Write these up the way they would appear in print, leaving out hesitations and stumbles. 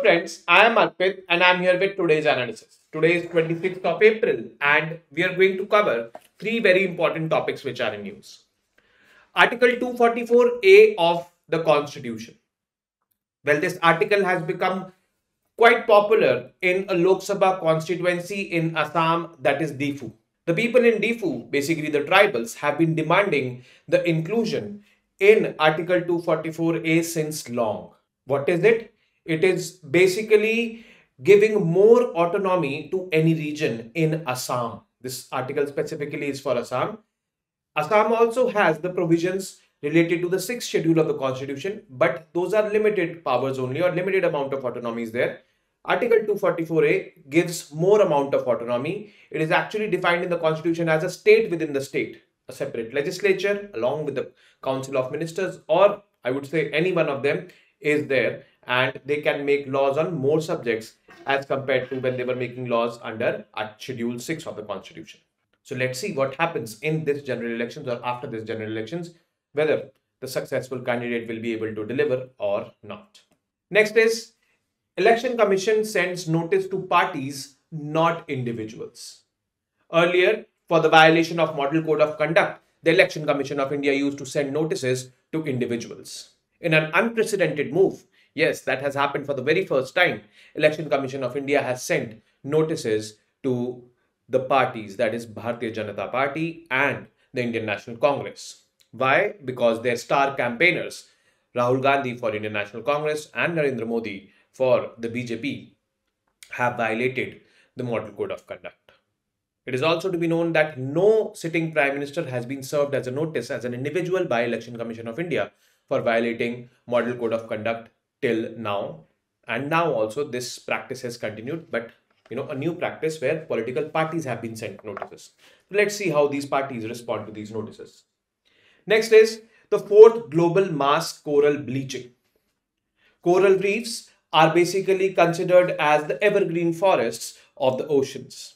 friends, I am Arpit and I am here with today's analysis. Today is 26th of April and we are going to cover three very important topics which are in news. Article 244A of the Constitution. Well, this article has become quite popular in a Lok Sabha constituency in Assam, that is Difu. The people in Difu, basically the tribals, have been demanding the inclusion in Article 244A since long. What is it? It is basically giving more autonomy to any region in Assam. This article specifically is for Assam. Assam also has the provisions related to the sixth schedule of the constitution, but those are limited powers only or limited amount of autonomy is there. Article 244A gives more amount of autonomy. It is actually defined in the constitution as a state within the state, a separate legislature along with the council of ministers, or I would say any one of them is there, and they can make laws on more subjects as compared to when they were making laws under Schedule 6 of the Constitution. So let's see what happens in this general elections or after this general elections, whether the successful candidate will be able to deliver or not. Next is Election Commission sends notice to parties, not individuals. Earlier, for the violation of Model Code of Conduct, the Election Commission of India used to send notices to individuals. In an unprecedented move, yes, that has happened for the very first time, Election Commission of India has sent notices to the parties, that is Bharatiya Janata Party and the Indian National Congress. Why? Because their star campaigners, Rahul Gandhi for Indian National Congress and Narendra Modi for the BJP, have violated the Model Code of Conduct. It is also to be known that no sitting Prime Minister has been served as a notice as an individual by Election Commission of India for violating Model Code of Conduct till now. And now also this practice has continued, but a new practice where political parties have been sent notices. Let's see how these parties respond to these notices. Next is the fourth global mass coral bleaching. Coral reefs are basically considered as the evergreen forests of the oceans.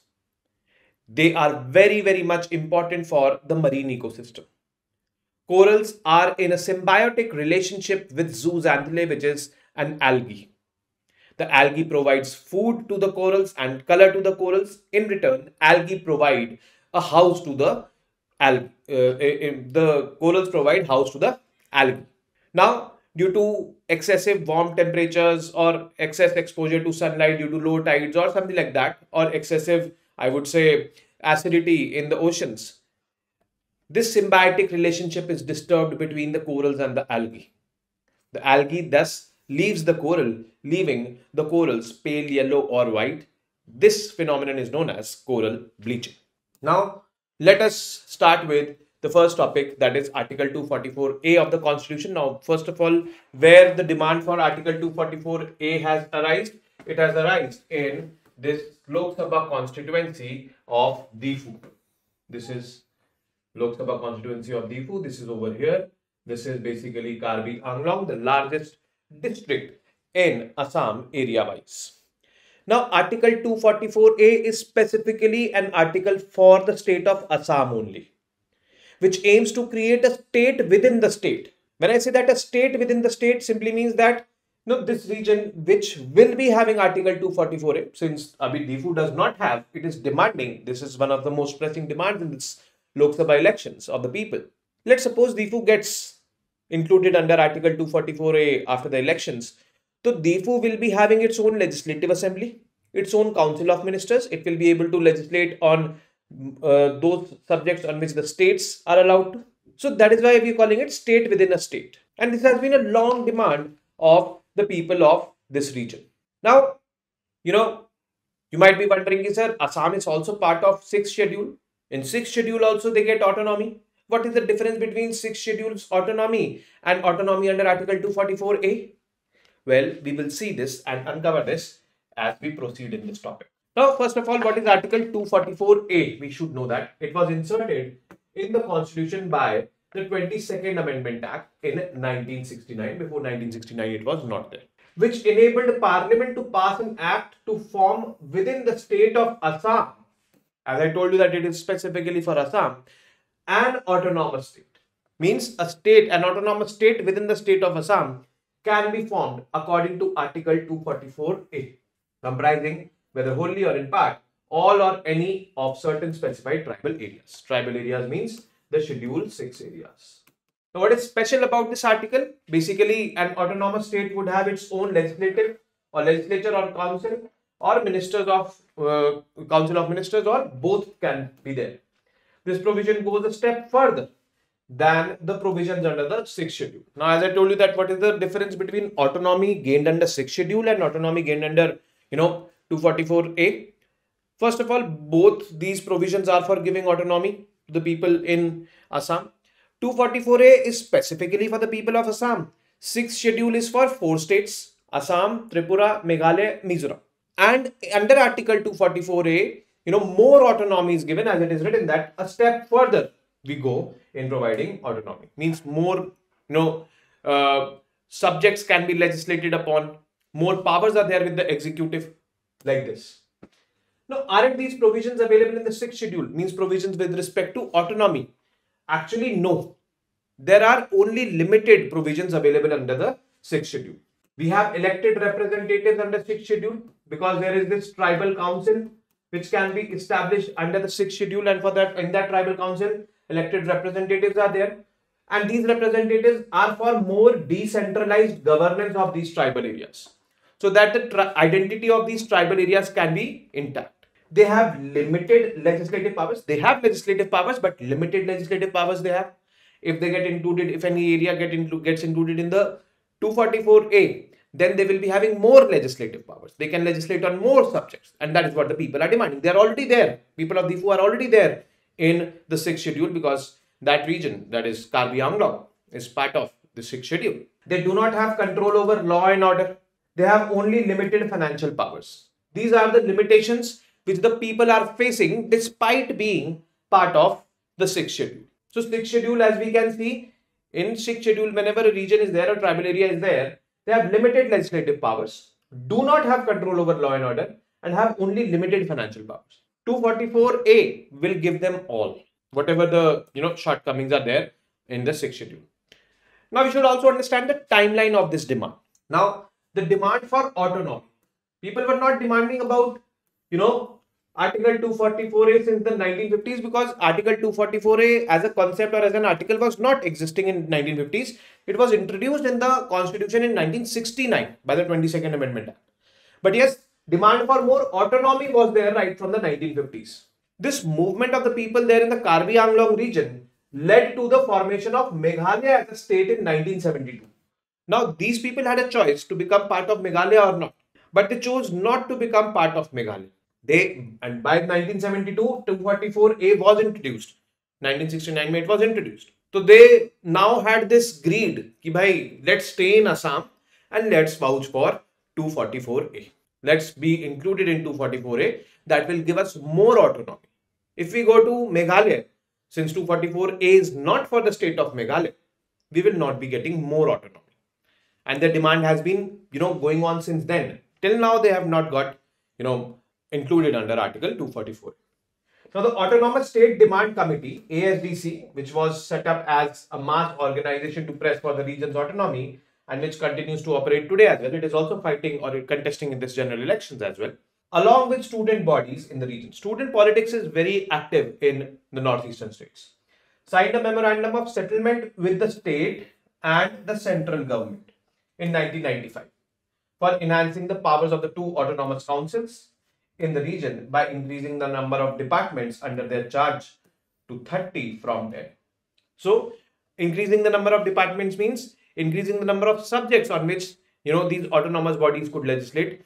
They are very, very much important for the marine ecosystem. Corals are in a symbiotic relationship with zooxanthellae, which is an algae. The algae provides food to the corals and color to the corals. In return, algae provide a house to the algae. The corals provide house to the algae. Now, due to excessive warm temperatures or excess exposure to sunlight due to low tides or something like that, or excessive, I would say, acidity in the oceans, this symbiotic relationship is disturbed between the corals and the algae. The algae thus leaves the coral, leaving the corals pale yellow or white. This phenomenon is known as coral bleaching. Now, let us start with the first topic, that is Article 244A of the Constitution. Now, first of all, where the demand for Article 244A has arisen, it has arisen in this Lok Sabha constituency of Difu. This is Lok Sabha constituency of Difu. This is over here. This is basically Karbi Anglong, the largest district in Assam area-wise. Now, Article 244A is specifically an article for the state of Assam only, which aims to create a state within the state. When I say that a state within the state, simply means that this region which will be having Article 244A, since Difu does not have, it is demanding, this is one of the most pressing demands in this Lok Sabha elections of the people. Let's suppose Difu gets included under Article 244A after the elections. So Difu will be having its own legislative assembly, its own council of ministers. It will be able to legislate on those subjects on which the states are allowed to. So that is why we are calling it state within a state. And this has been a long demand of the people of this region. Now, you might be wondering, sir, Assam is also part of 6th schedule. In 6th schedule also they get autonomy. What is the difference between 6th schedule's autonomy and autonomy under Article 244A? Well, we will see this and uncover this as we proceed in this topic. Now, first of all, what is Article 244A? We should know that. It was inserted in the Constitution by the 22nd Amendment Act in 1969. Before 1969, it was not there. Which enabled Parliament to pass an act to form within the state of Assam. As I told you that it is specifically for Assam, an autonomous state. Means a state, an autonomous state within the state of Assam can be formed according to Article 244A, comprising, whether wholly or in part, all or any of certain specified tribal areas. Tribal areas means the Schedule 6 areas. So what is special about this article? Basically, an autonomous state would have its own legislative or legislature or council or ministers of council of ministers, or both can be there. This provision goes a step further than the provisions under the 6th schedule. Now, as I told you that what is the difference between autonomy gained under 6th schedule and autonomy gained under 244A? First of all, both these provisions are for giving autonomy to the people in Assam. 244A is specifically for the people of Assam. 6th schedule is for 4 states: Assam, Tripura, Meghalaya, Mizoram. And under Article 244A, more autonomy is given, as it is written that a step further we go in providing autonomy. Means more, subjects can be legislated upon, more powers are there with the executive, like this. Now, aren't these provisions available in the 6th schedule? Means provisions with respect to autonomy. Actually, no. There are only limited provisions available under the 6th schedule. We have elected representatives under 6th schedule because there is this tribal council which can be established under the 6th schedule, and for that, in that tribal council, elected representatives are there. And these representatives are for more decentralized governance of these tribal areas, so that the identity of these tribal areas can be intact. They have limited legislative powers. They have legislative powers, but limited legislative powers they have. If they get included, if any area gets included in the 244A, then they will be having more legislative powers. They can legislate on more subjects, and that is what the people are demanding. They are already there. People of Difu are already there in the 6th schedule because that region, that is Karbi Anglong, is part of the 6th schedule. They do not have control over law and order. They have only limited financial powers. These are the limitations which the people are facing despite being part of the 6th schedule. So 6th schedule, as we can see, in 6th schedule, whenever a region is there, a tribal area is there, they have limited legislative powers, do not have control over law and order, and have only limited financial powers. 244A will give them all, whatever the shortcomings are there in the 6th schedule. Now we should also understand the timeline of this demand. Now, the demand for autonomy. People were not demanding about, Article 244A since the 1950s, because Article 244A as a concept or as an article was not existing in 1950s. It was introduced in the Constitution in 1969 by the 22nd Amendment Act. But yes, demand for more autonomy was there right from the 1950s. This movement of the people there in the Karbi Anglong region led to the formation of Meghalaya as a state in 1972. Now, these people had a choice to become part of Meghalaya or not, but they chose not to become part of Meghalaya. And by 1972, 244A was introduced. 1969 it was introduced. So they now had this greed ki bhai, let's stay in Assam and let's vouch for 244A. Let's be included in 244A. That will give us more autonomy. If we go to Meghalaya, since 244A is not for the state of Meghalaya, we will not be getting more autonomy. And the demand has been, going on since then. Till now, they have not got, included under Article 244. Now, the Autonomous State Demand Committee, ASDC, which was set up as a mass organization to press for the region's autonomy and which continues to operate today as well. It is also fighting or contesting in this general elections as well, along with student bodies in the region. Student politics is very active in the northeastern states. Signed a memorandum of settlement with the state and the central government in 1995 for enhancing the powers of the two autonomous councils in the region by increasing the number of departments under their charge to 30 from 10. So, increasing the number of departments means increasing the number of subjects on which these autonomous bodies could legislate,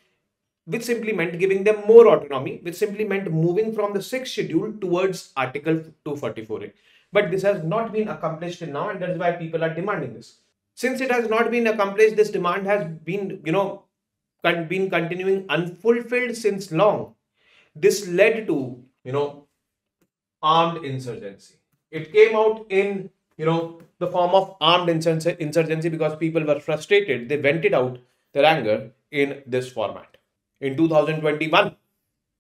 which simply meant giving them more autonomy, which simply meant moving from the 6th schedule towards Article 244A. But this has not been accomplished till now, and that is why people are demanding this. Since it has not been accomplished, this demand has been, been continuing unfulfilled since long. This led to, armed insurgency. It came out in, the form of armed insurgency because people were frustrated. They vented out their anger in this format. In 2021,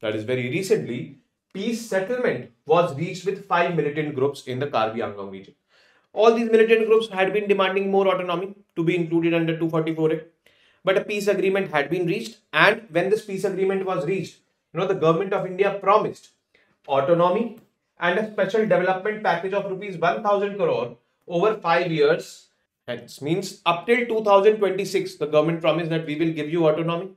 that is very recently, peace settlement was reached with 5 militant groups in the Karbi Anglong region. All these militant groups had been demanding more autonomy to be included under 244A. But a peace agreement had been reached, and when this peace agreement was reached, the government of India promised autonomy and a special development package of rupees 1000 crore over 5 years. Hence means up till 2026, the government promised that we will give you autonomy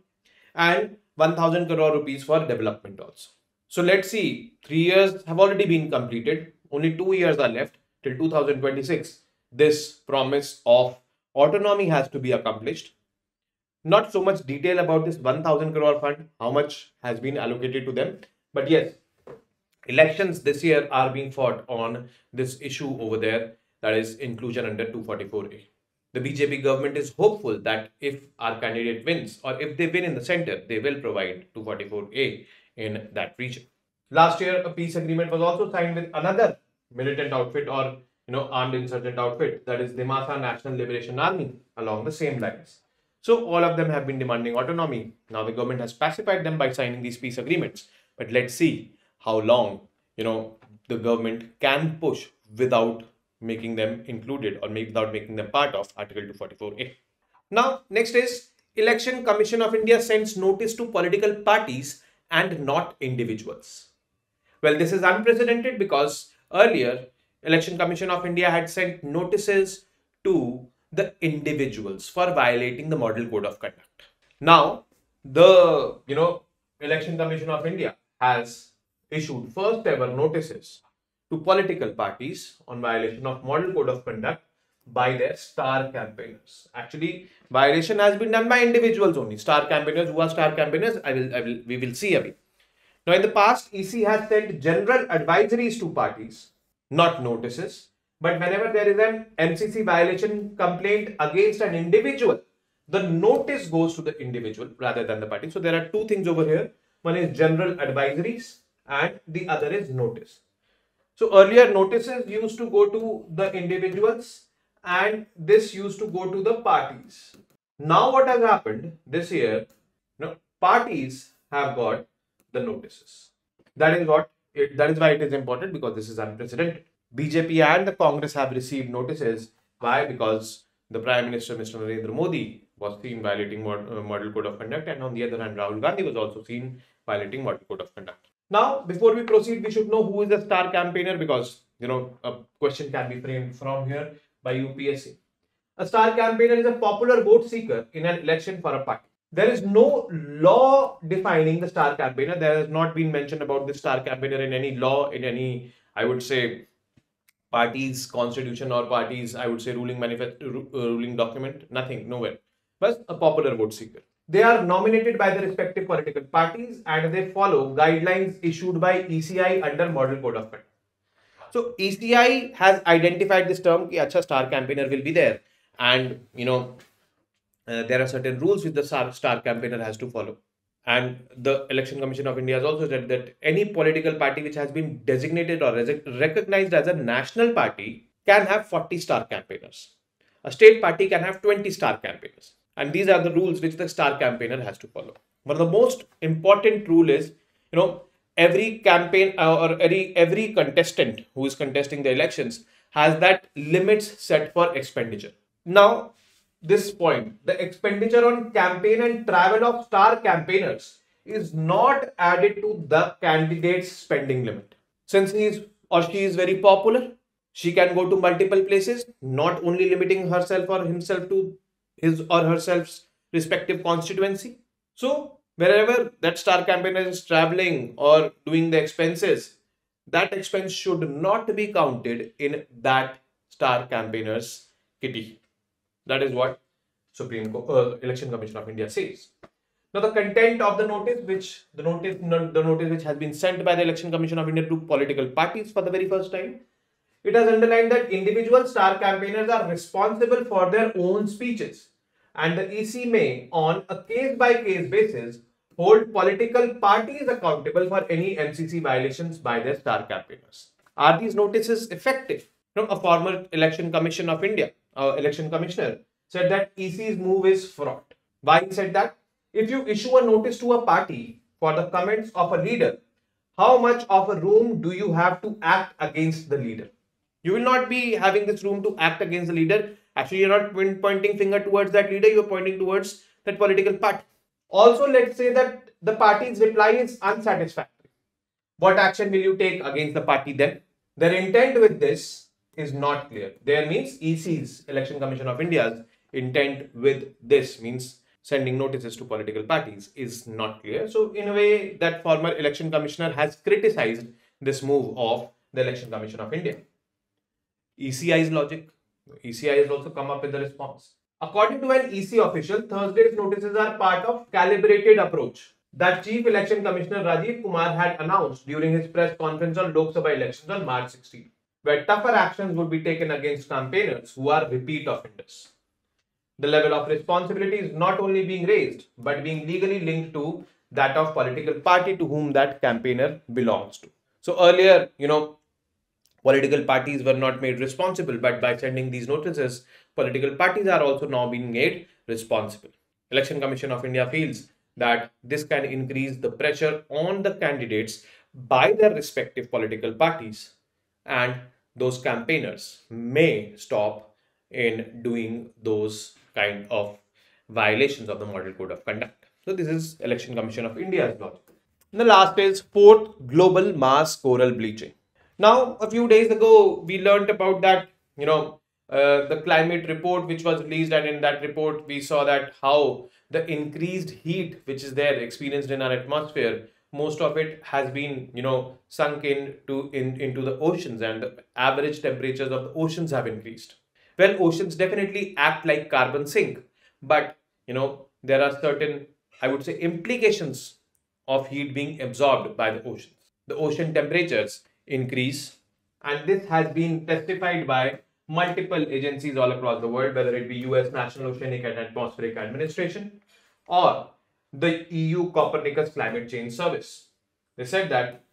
and 1000 crore rupees for development also. So let's see, 3 years have already been completed. Only 2 years are left till 2026. This promise of autonomy has to be accomplished. Not so much detail about this 1000 crore fund, how much has been allocated to them. But yes, elections this year are being fought on this issue over there, that is inclusion under 244A. The BJP government is hopeful that if our candidate wins or if they win in the center, they will provide 244A in that region. Last year, a peace agreement was also signed with another militant outfit or armed insurgent outfit, that is Dimasa National Liberation Army, along the same lines. So all of them have been demanding autonomy. Now the government has pacified them by signing these peace agreements. But let's see how long the government can push without making them included or without making them part of Article 244A. Now next is Election Commission of India sends notice to political parties and not individuals. Well, this is unprecedented because earlier Election Commission of India had sent notices to the individuals for violating the Model Code of Conduct. Now the Election Commission of India has issued first ever notices to political parties on violation of Model Code of Conduct by their star campaigners. Actually, violation has been done by individuals only. Star campaigners, who are star campaigners, we will see a bit. Now, in the past, EC has sent general advisories to parties, not notices. But whenever there is an MCC violation complaint against an individual, the notice goes to the individual rather than the party. So there are two things over here. One is general advisories and the other is notice. So earlier notices used to go to the individuals and this used to go to the parties. Now what has happened this year, parties have got the notices. That is why it is important, because this is unprecedented. BJP and the Congress have received notices. Why? Because the Prime Minister, Mr. Narendra Modi, was seen violating Model Code of Conduct, and on the other hand, Rahul Gandhi was also seen violating Model Code of Conduct. Now, before we proceed, we should know who is the star campaigner, because a question can be framed from here by UPSC. A star campaigner is a popular vote seeker in an election for a party. There is no law defining the star campaigner. There has not been mentioned about the star campaigner in any law, in any, I would say, party's constitution or party's, I would say, ruling manifesto, ruling document. Nothing, nowhere. But a popular vote seeker. They are nominated by the respective political parties and they follow guidelines issued by ECI under Model Code of Conduct. So ECI has identified this term ki acha star campaigner will be there, and there are certain rules which the star campaigner has to follow. And the Election Commission of India has also said that any political party which has been designated or recognized as a national party can have 40 star campaigners. A state party can have 20 star campaigners. And these are the rules which the star campaigner has to follow. But the most important rule is, every campaign or every contestant who is contesting the elections has that limits set for expenditure. Now, this point, the expenditure on campaign and travel of star campaigners is not added to the candidate's spending limit. Since he is or she is very popular, she can go to multiple places, not only limiting herself or himself to his or herself's respective constituency. So wherever that star campaigner is traveling or doing the expenses, that expense should not be counted in that star campaigner's kitty. That is what Election Commission of India says. Now, the content of the notice, which has been sent by the Election Commission of India to political parties for the very first time, it has underlined that individual star campaigners are responsible for their own speeches, and the EC may, on a case-by-case basis, hold political parties accountable for any MCC violations by their star campaigners. Are these notices effective? A former Election Commission of India, election commissioner, said that EC's move is fraught. Why he said that? If you issue a notice to a party for the comments of a leader, how much of a room do you have to act against the leader? You will not be having this room to act against the leader. Actually, you're not pointing finger towards that leader, you're pointing towards that political party. Also, let's say that the party's reply is unsatisfactory. What action will you take against the party then? Their intent with this is not clear. There means EC's, Election Commission of India's intent with this means sending notices to political parties is not clear. So in a way, that former election commissioner has criticized this move of the Election Commission of India. ECI's logic. ECI has also come up with the response. According to an EC official, Thursday's notices are part of calibrated approach that Chief Election Commissioner Rajiv Kumar had announced during his press conference on Lok Sabha elections on March 16, where tougher actions would be taken against campaigners who are repeat offenders. The level of responsibility is not only being raised, but being legally linked to that of political party to whom that campaigner belongs to. So earlier, political parties were not made responsible, but by sending these notices, political parties are also now being made responsible. Election Commission of India feels that this can increase the pressure on the candidates by their respective political parties, and those campaigners may stop in doing those kind of violations of the Model Code of Conduct. So this is Election Commission of India's logic. And the last is fourth, global mass coral bleaching. Now, a few days ago, we learned about that, the climate report which was released, and in that report, we saw that how the increased heat which is there experienced in our atmosphere, most of it has been, sunk into the oceans, and the average temperatures of the oceans have increased. Well, oceans definitely act like carbon sink, but, there are certain, I would say, implications of heat being absorbed by the oceans. The ocean temperatures increase, and this has been testified by multiple agencies all across the world, whether it be US National Oceanic and Atmospheric Administration or the EU Copernicus Climate Change Service. They said that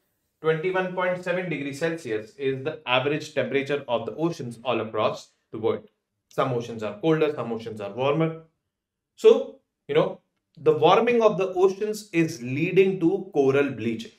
21.7 degrees Celsius is the average temperature of the oceans all across the world. Some oceans are colder, some oceans are warmer. So, the warming of the oceans is leading to coral bleaching.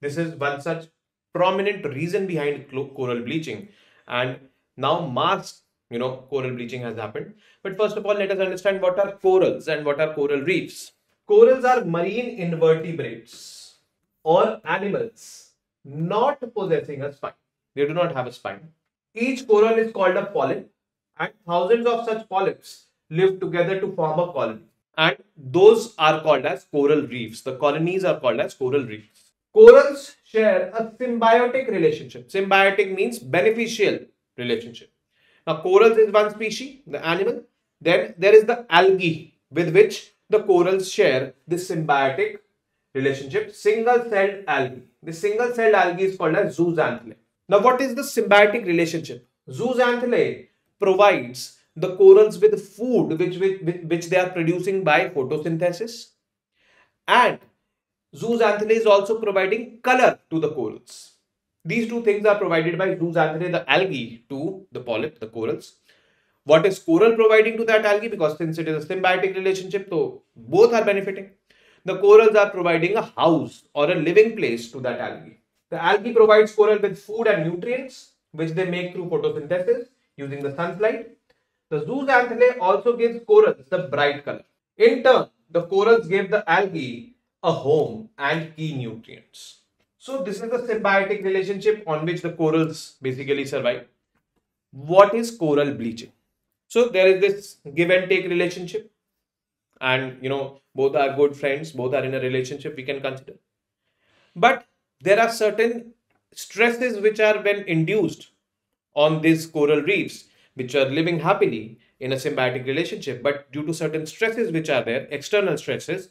This is one such prominent reason behind coral bleaching, and now mass coral bleaching has happened. But first of all, let us understand what are corals and what are coral reefs. Corals are marine invertebrates or animals not possessing a spine. They do not have a spine. Each coral is called a polyp, and thousands of such polyps live together to form a colony, and those are called as coral reefs. The colonies are called as coral reefs. Corals share a symbiotic relationship. Symbiotic means beneficial relationship. Now, corals is one species, the animal. Then there is the algae with which the corals share this symbiotic relationship, single-celled algae. The single-celled algae is called as zooxanthellae. Now, what is the symbiotic relationship? Zooxanthellae provides the corals with food which they are producing by photosynthesis, and zooxanthellae is also providing color to the corals. These two things are provided by zooxanthellae, the algae, to the polyp, the corals. What is coral providing to that algae? Because since it is a symbiotic relationship, so both are benefiting. The corals are providing a house or a living place to that algae. The algae provides coral with food and nutrients, which they make through photosynthesis using the sunlight. The zooxanthellae also gives corals the bright color. In turn, the corals give the algae a home and key nutrients. So this is the symbiotic relationship on which the corals basically survive. What is coral bleaching? So there is this give and take relationship, and both are good friends, both are in a relationship we can consider. But there are certain stresses which are when induced on these coral reefs, which are living happily in a symbiotic relationship, but due to certain stresses which are there, external stresses,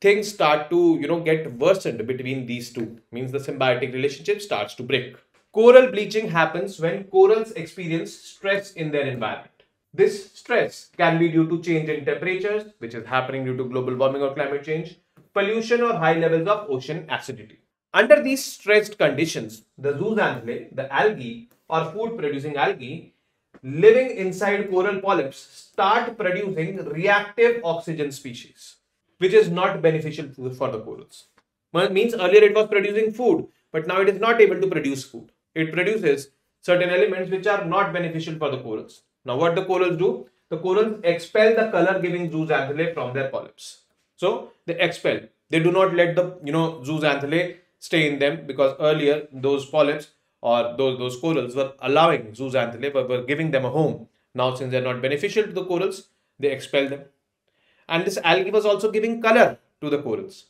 things start to get worsened between these two. Means the symbiotic relationship starts to break. Coral bleaching happens when corals experience stress in their environment. This stress can be due to change in temperatures, which is happening due to global warming or climate change, pollution, or high levels of ocean acidity. Under these stressed conditions, the zooxanthellae, the algae or food producing algae living inside coral polyps start producing reactive oxygen species, which is not beneficial for the corals. Well, it means earlier it was producing food, but now it is not able to produce food. It produces certain elements which are not beneficial for the corals. Now what the corals do? The corals expel the color giving zooxanthellae from their polyps. So they expel. They do not let the zooxanthellae stay in them, because earlier those polyps or those corals were allowing zooxanthellae, were giving them a home. Now since they are not beneficial to the corals, they expel them. And this algae was also giving color to the corals.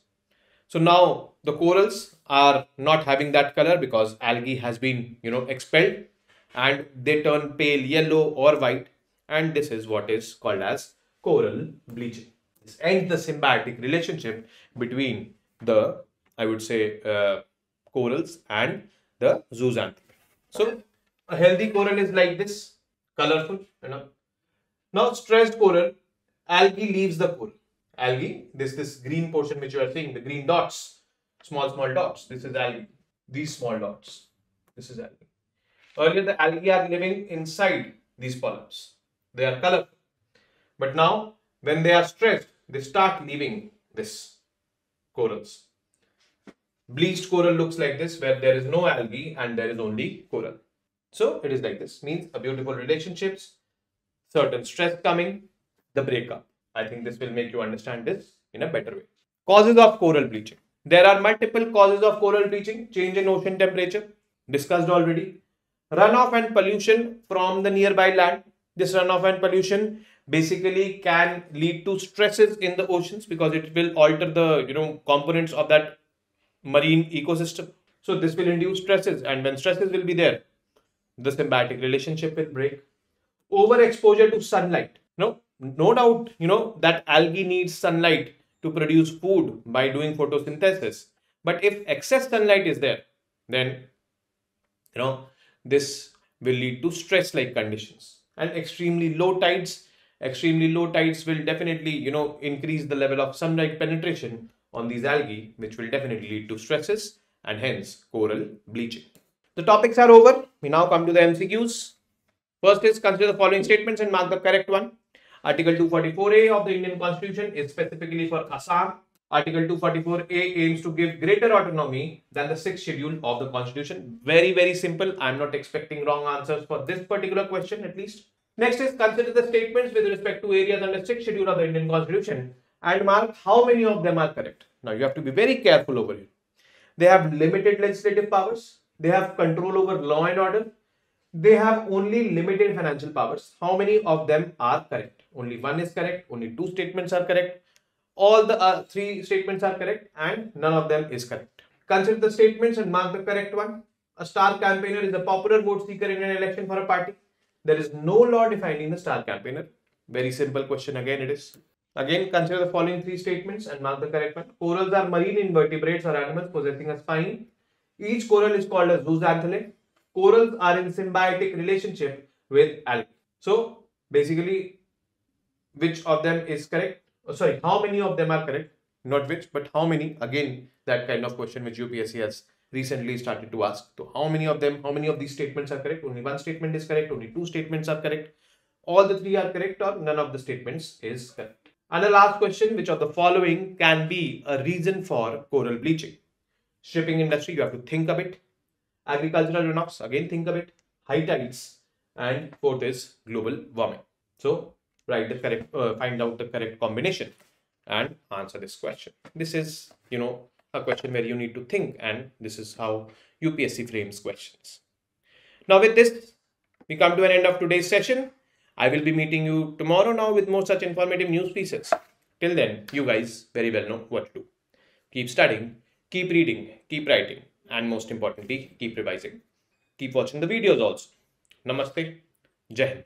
So now the corals are not having that color because algae has been expelled, and they turn pale yellow or white, and this is what is called as coral bleaching. This ends the symbiotic relationship between the, I would say, corals and the zooxanthellae. So a healthy coral is like this, colorful. Now stressed coral, algae leaves the coral. Algae, this green portion which you are seeing, the green dots, small dots, this is algae. These small dots, this is algae. Earlier the algae are living inside these polyps. They are colorful. But now when they are stressed, they start leaving this corals. Bleached coral looks like this, where there is no algae and there is only coral. So it is like this, means a beautiful relationships, certain stress coming, the breakup. I think this will make you understand this in a better way. Causes of coral bleaching. There are multiple causes of coral bleaching. Change in ocean temperature, discussed already. Runoff and pollution from the nearby land. This runoff and pollution basically can lead to stresses in the oceans, because it will alter the components of that marine ecosystem. So this will induce stresses, and when stresses will be there, the symbiotic relationship will break. Overexposure to sunlight. No doubt, that algae needs sunlight to produce food by doing photosynthesis. But if excess sunlight is there, then, this will lead to stress-like conditions. And extremely low tides will definitely, increase the level of sunlight penetration on these algae, which will definitely lead to stresses and hence coral bleaching. The topics are over. We now come to the MCQs. First is, consider the following statements and mark the correct one. Article 244A of the Indian Constitution is specifically for Assam. Article 244A aims to give greater autonomy than the 6th schedule of the Constitution. Very, very simple. I am not expecting wrong answers for this particular question at least. Next is, consider the statements with respect to areas under 6th schedule of the Indian Constitution and mark how many of them are correct. Now you have to be very careful over here. They have limited legislative powers. They have control over law and order. They have only limited financial powers. How many of them are correct? Only one is correct. Only two statements are correct. All the three statements are correct, and none of them is correct. Consider the statements and mark the correct one. A star campaigner is a popular vote seeker in an election for a party. There is no law defining the star campaigner. Very simple question again it is. Again, consider the following three statements and mark the correct one. Corals are marine invertebrates or animals possessing a spine. Each coral is called a zooxanthellae. Corals are in symbiotic relationship with algae. So basically, which of them is correct? Oh, sorry, how many of them are correct? Not which, but how many? Again, that kind of question which UPSC has recently started to ask. So how many of these statements are correct? Only one statement is correct. Only two statements are correct. All the three are correct, or none of the statements is correct. And the last question, which of the following can be a reason for coral bleaching? Shipping industry, you have to think a bit. Agricultural runoffs, again think a bit. High tides, and fourth is global warming. So write the correct, find out the correct combination and answer this question. This is, a question where you need to think, and this is how UPSC frames questions. Now with this, we come to an end of today's session. I will be meeting you tomorrow now with more such informative news pieces. Till then, you guys very well know what to do. Keep studying, keep reading, keep writing, and most importantly, keep revising. Keep watching the videos also. Namaste. Jai Hind.